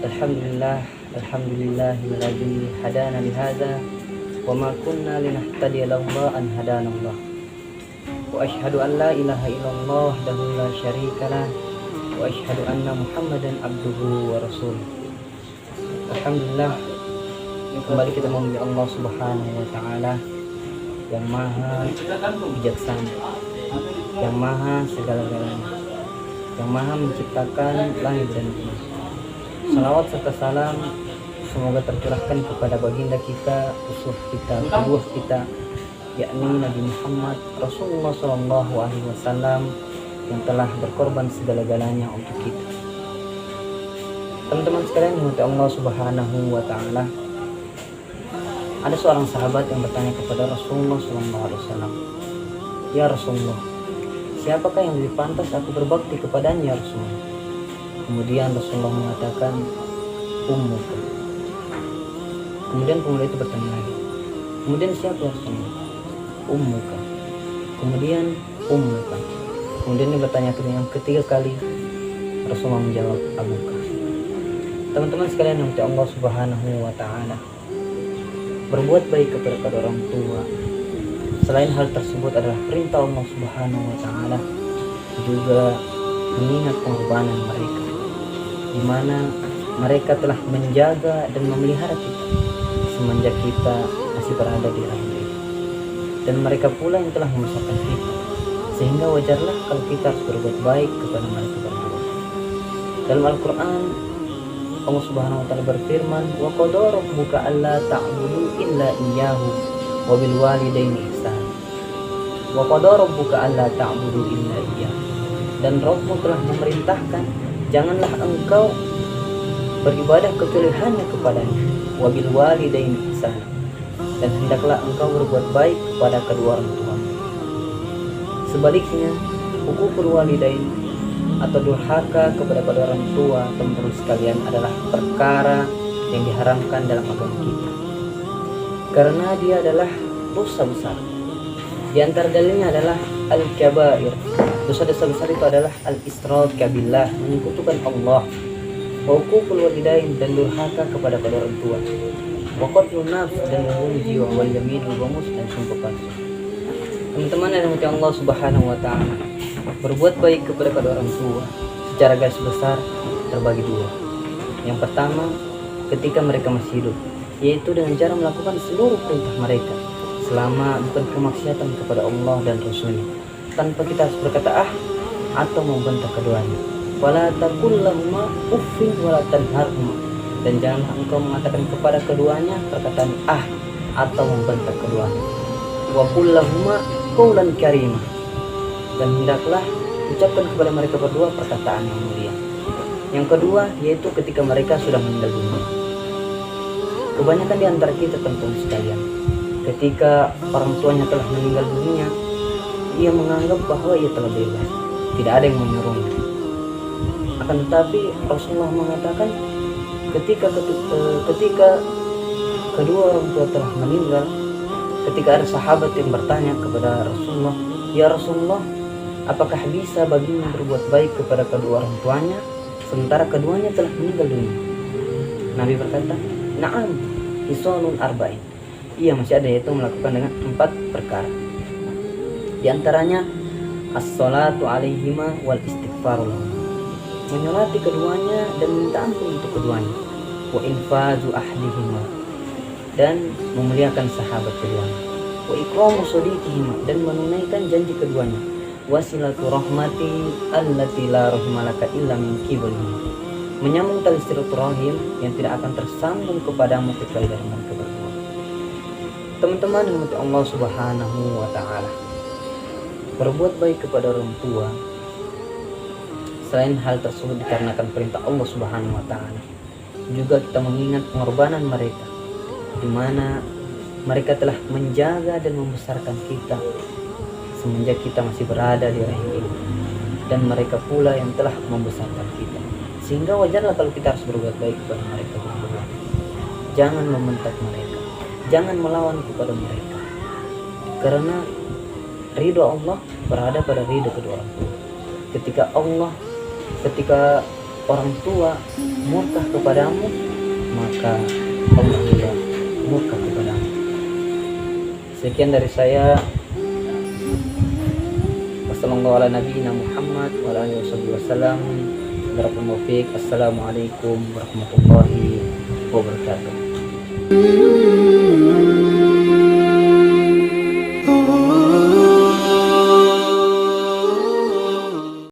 Alhamdulillah, alhamdulillahilladzi hadana lihadza wa ma kunna linahtadiya laula an hadanallah. Wa asyhadu an la ilaha illallah wahdahu la syarikalah wa asyhadu anna Muhammadan abduhu wa rasuluh. Alhamdulillah, kembali kita memuji Allah Subhanahu wa taala yang maha bijaksana, yang maha segala-galanya, yang maha menciptakan langit dan bumi. Salawat serta salam semoga tercurahkan kepada baginda kita, uswah kita, qudwah kita, yakni Nabi Muhammad Rasulullah SAW yang telah berkorban segala-galanya untuk kita. Teman-teman sekalian yang dirahmati Allah Subhanahu wa taala, ada seorang sahabat yang bertanya kepada Rasulullah SAW, "Ya Rasulullah, siapakah yang lebih pantas aku berbakti kepadanya ya Rasulullah?" Kemudian Rasulullah mengatakan, "Ummuka." Kemudian pemuda itu bertanya lagi, "Kemudian siapa ya Rasulullah?" "Ummuka." Kemudian ummuka. Kemudian dia bertanya yang ketiga kali, Rasulullah menjawab, "Abuka." Teman-teman sekalian yang dirahmati Allah Subhanahu wa taala, berbuat baik kepada kedua orang tua, selain hal tersebut adalah perintah Allah Subhanahu wa taala, juga mengingat pengorbanan mereka, di mana mereka telah menjaga dan memelihara kita semenjak kita masih berada di rahim ibu, dan mereka pula yang telah membesarkan kita, sehingga wajarlah kalau kita harus berbuat baik kepada mereka berdua. Dalam Al-Quran Allah Subhanahu wa taala berfirman, "Wa qadara rabbuka alla ta'budu illa iyyahu wa bil walidaini ihsana." Wa qadara rabbuka alla ta'budu illa iyyahu. Dan Rabbmu telah memerintahkan, janganlah engkau beribadah kecuali hanya kepadanya. Wa bil walidaini ihsana. Dan hendaklah engkau berbuat baik kepada kedua orang tuamu. Sebaliknya, hukukul walidain atau durhaka kepada kedua orang tua, teman-teman sekalian, adalah perkara yang diharamkan dalam agama kita, karena dia adalah dosa besar. Di antara dalilnya adalah al-kabair. Dosa-dosa besar itu adalah al-isyraq billah, menyekutukan Allah, wa uququl walidain, dan durhaka kepada kedua orang tua, wa qatlun nafs, dan membunuh jiwa, wal yaminul ghamus, dan sumpah palsu. Teman-teman yang dirahmati Allah Subhanahu wa taala, berbuat baik kepada kedua orang tua secara garis besar terbagi dua. Yang pertama, ketika mereka masih hidup, yaitu dengan cara melakukan seluruh perintah mereka selama bukan kemaksiatan kepada Allah dan Rasulnya, tanpa kita harus berkata atau membentak keduanya. Wala taqul lahuma uffin wala tanharhuma, dan janganlah engkau mengatakan kepada keduanya perkataan atau membentak keduanya. Wa qul lahuma qawlan karimah, dan hendaklah ucapkan kepada mereka berdua perkataan yang mulia. Yang kedua, yaitu ketika mereka sudah meninggal dunia. Kebanyakan di antara kita, teman-teman sekalian, ketika orang tuanya telah meninggal dunia, ia menganggap bahwa ia telah bebas, tidak ada yang menyuruhnya. Akan tetapi Rasulullah mengatakan, ketika kedua orang tua telah meninggal, ketika ada sahabat yang bertanya kepada Rasulullah, "Ya Rasulullah, apakah bisa baginya berbuat baik kepada kedua orang tuanya sementara keduanya telah meninggal dunia?" Nabi berkata, "Na'am, hisanun arba'in." Ia masih ada, yaitu melakukan dengan 4 perkara. Di antaranya as-salatu alaihima wal istighfaru lahum, menyolati keduanya dan minta ampun untuk keduanya, wa infazu ahdihima, dan memuliakan sahabat keduanya, wa ikramu sadiqihima, dan menunaikan janji keduanya, wasilatu rahmati allati la rahimalaka illa min qibalihima, menyambung tali silaturahim yang tidak akan tersambung kepadamu kecuali dari mereka berdua. Teman-teman yang dirahmati Allah Subhanahu wa taala, berbuat baik kepada orang tua, selain hal tersebut dikarenakan perintah Allah Subhanahu wa taala, juga kita mengingat pengorbanan mereka, di mana mereka telah menjaga dan membesarkan kita semenjak kita masih berada di rahim ibu, dan mereka pula yang telah membesarkan kita, sehingga wajarlah kalau kita harus berbuat baik kepada mereka berdua. Jangan membentak mereka, jangan melawan kepada mereka, karena ridho Allah berada pada ridho kedua orang tua. Ketika orang tua murka kepadamu, maka Allah juga murka kepadamu. Sekian dari saya. Wassalamualaikum warahmatullahi wabarakatuh.